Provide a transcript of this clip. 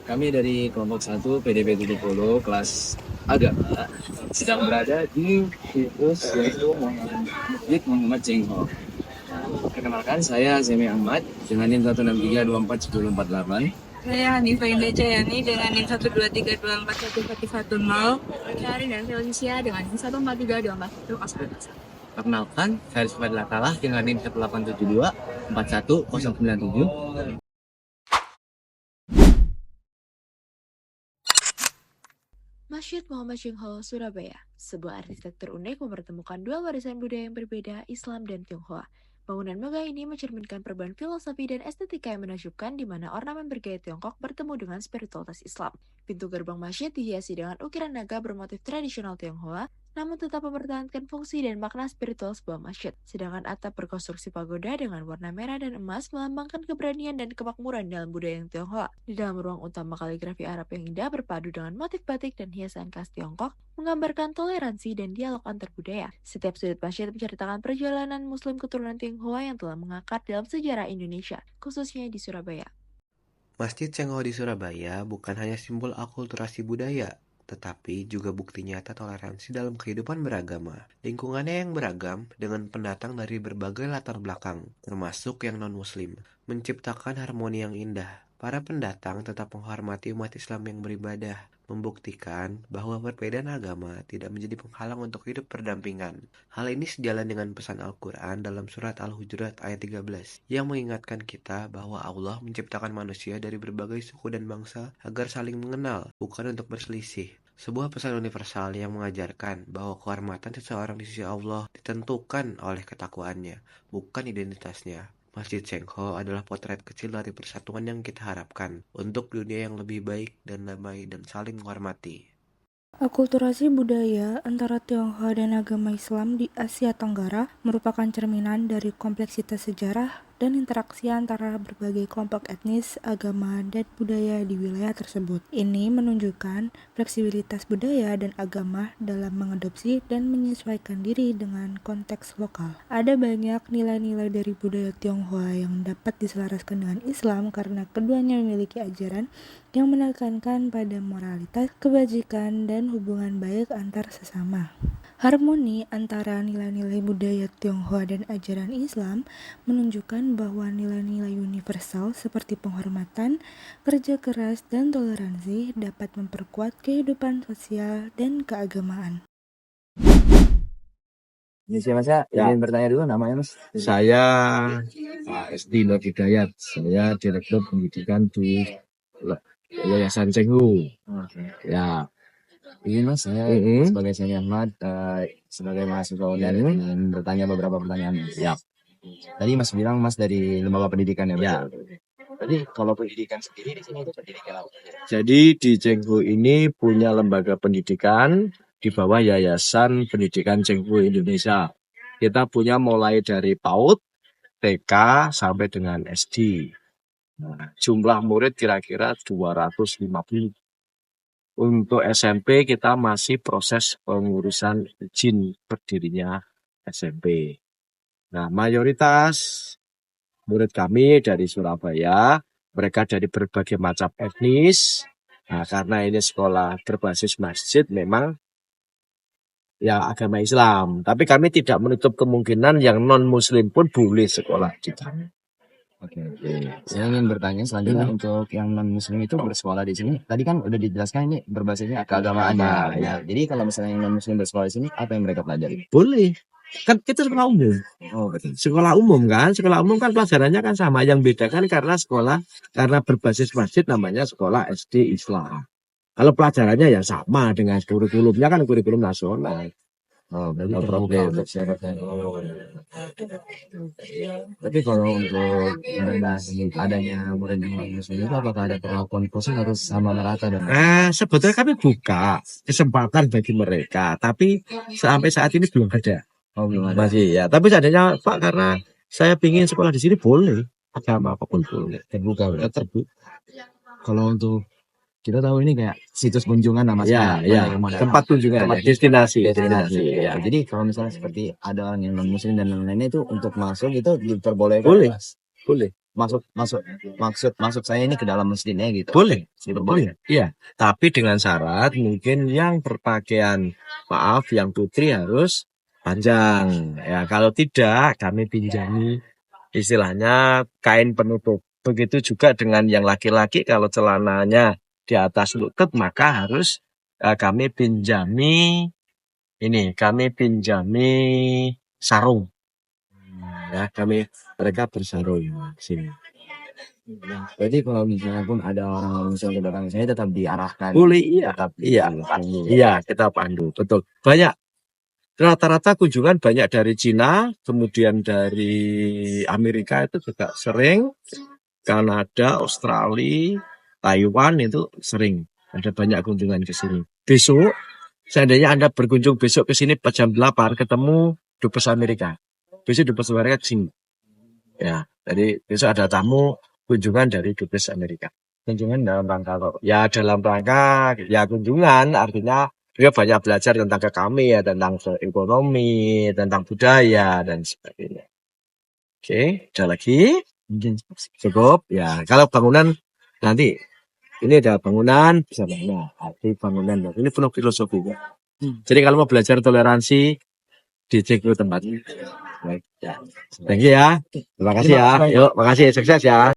Kami dari kelompok 1 PDP 70 kelas agama sedang berada di situs yaitu Masjid Muhammad Cengho. Perkenalkan, saya Zemi Ahmad dengan NIM 163241048. Saya Hanifah Indah Jayani dengan NIM 123241110. Syahri dan Felicia dengan NIM 1432410. Perkenalkan, saya Rizky Fadilatalah dengan NIM 187241097. Masjid Muhammad Cengho, Surabaya, sebuah arsitektur unik mempertemukan dua warisan budaya yang berbeda, Islam dan Tionghoa. Bangunan megah ini mencerminkan perubahan filosofi dan estetika yang menakjubkan di mana ornamen bergaya Tiongkok bertemu dengan spiritualitas Islam. Pintu gerbang masjid dihiasi dengan ukiran naga bermotif tradisional Tionghoa, namun tetap mempertahankan fungsi dan makna spiritual sebuah masjid. Sedangkan atap berkonstruksi pagoda dengan warna merah dan emas melambangkan keberanian dan kemakmuran dalam budaya yang Tionghoa. Di dalam ruang utama, kaligrafi Arab yang indah berpadu dengan motif batik dan hiasan khas Tiongkok menggambarkan toleransi dan dialog antar budaya. Setiap sudut masjid menceritakan perjalanan Muslim keturunan Tionghoa yang telah mengakar dalam sejarah Indonesia, khususnya di Surabaya. Masjid Cengho di Surabaya bukan hanya simbol akulturasi budaya, tetapi juga bukti nyata toleransi dalam kehidupan beragama. Lingkungannya yang beragam dengan pendatang dari berbagai latar belakang, termasuk yang non-muslim, menciptakan harmoni yang indah. Para pendatang tetap menghormati umat Islam yang beribadah, membuktikan bahwa perbedaan agama tidak menjadi penghalang untuk hidup berdampingan. Hal ini sejalan dengan pesan Al-Quran dalam surat Al-Hujurat ayat 13, yang mengingatkan kita bahwa Allah menciptakan manusia dari berbagai suku dan bangsa agar saling mengenal, bukan untuk berselisih. Sebuah pesan universal yang mengajarkan bahwa kehormatan seseorang di sisi Allah ditentukan oleh ketakwaannya, bukan identitasnya. Masjid Cengho adalah potret kecil dari persatuan yang kita harapkan untuk dunia yang lebih baik dan damai dan saling menghormati. Akulturasi budaya antara Tionghoa dan agama Islam di Asia Tenggara merupakan cerminan dari kompleksitas sejarah dan interaksi antara berbagai kelompok etnis, agama, dan budaya di wilayah tersebut. Ini menunjukkan fleksibilitas budaya dan agama dalam mengadopsi dan menyesuaikan diri dengan konteks lokal. Ada banyak nilai-nilai dari budaya Tionghoa yang dapat diselaraskan dengan Islam karena keduanya memiliki ajaran yang menekankan pada moralitas, kebajikan, dan hubungan baik antar sesama. Harmoni antara nilai-nilai budaya Tionghoa dan ajaran Islam menunjukkan bahwa nilai-nilai universal seperti penghormatan, kerja keras, dan toleransi dapat memperkuat kehidupan sosial dan keagamaan. Ini siapa, Mas? Ingin bertanya dulu namanya, Mas? Saya Pak Esti Nur Hidayat, saya Direktur Pendidikan di Yayasan Cengho. Ya, Ingin, Mas, saya sebagai Zemi Ahmad, sebagai mahasiswa UNER ingin bertanya beberapa pertanyaan, Mas. ya, Tadi Mas bilang Mas dari lembaga pendidikan ya, Mas? ya. Tadi kalau pendidikan sendiri di sini itu pendidikan apa? Jadi di Cengho ini punya lembaga pendidikan di bawah Yayasan Pendidikan Cengho Indonesia. Kita punya mulai dari PAUD, TK sampai dengan SD. Nah, jumlah murid kira-kira 250. Untuk SMP kita masih proses pengurusan izin berdirinya SMP. Nah, mayoritas murid kami dari Surabaya, mereka dari berbagai macam etnis. Nah, karena ini sekolah berbasis masjid memang ya agama Islam. Tapi kami tidak menutup kemungkinan yang non-muslim pun boleh sekolah di kami. Oke. Saya ingin bertanya selanjutnya untuk yang non-muslim itu bersekolah di sini. Tadi kan udah dijelaskan ini berbasisnya keagamaannya. Ya. Jadi kalau misalnya yang non-muslim bersekolah di sini, apa yang mereka pelajari? Boleh. Kan kita sekolah umum. Oh, betul. Sekolah umum kan, sekolah umum kan pelajarannya kan sama. Yang beda kan karena berbasis masjid namanya sekolah SD Islam. Kalau pelajarannya ya sama dengan kurikulumnya kan kurikulum nasional. Oh, berarti No terbuka problem. untuk siapapun. Tapi kalau untuk adanya murid yang non-muslim itu apakah ada perlakuan khusus harus sama merata dengan? Sebetulnya kami buka kesempatan bagi mereka, tapi sampai saat ini belum ada. Oh, belum ada. Masih ya, tapi seandainya Pak karena saya ingin sekolah di sini boleh, agama apapun boleh. Terbuka. Ya, terbuka. Kalau untuk kita tahu ini kayak situs kunjungan namanya. Ya, tempat kunjungan, destinasi. Ya. Jadi kalau misalnya seperti ada orang yang non muslim dan lain-lainnya itu untuk masuk itu diperbolehkan. Boleh. Boleh. Maksud saya ini ke dalam masjidnya gitu. Boleh, Gitu, boleh. Iya, tapi dengan syarat mungkin yang berpakaian, maaf, yang putri harus panjang. Ya, kalau tidak, kami pinjami istilahnya kain penutup. Begitu juga dengan yang laki-laki, kalau celananya di atas lutut, maka harus kami pinjami sarung. Ya, mereka bersarung sini. Berarti kalau misalnya pun ada orang Muslim ke belakang saya tetap diarahkan. Boleh, iya. Tetap Iya, dipandu. iya, kita pandu, betul. Banyak, rata-rata kunjungan banyak dari Cina, kemudian dari Amerika itu juga sering, Kanada, Australia, Taiwan itu sering. Ada banyak kunjungan ke sini. Besok, seandainya Anda berkunjung besok ke sini jam 8, ketemu Dubes Amerika. Besok Dubes Amerika ke sini. Ya, jadi besok ada tamu kunjungan dari Dubes Amerika. Kunjungan dalam rangka kok. Ya dalam rangka ya kunjungan, artinya dia banyak belajar tentang ke kami ya, tentang ekonomi, tentang budaya dan sebagainya. Oke, ada lagi? Mungkin Cukup ya. Kalau bangunan nanti ini ada bangunan bisa bangun. Arti bangunan ini penuh filosofi ya. Jadi kalau mau belajar toleransi dicek dulu tempatnya. Baik ya. Thank you ya. Terima kasih ya. Yuk, makasih, sukses ya.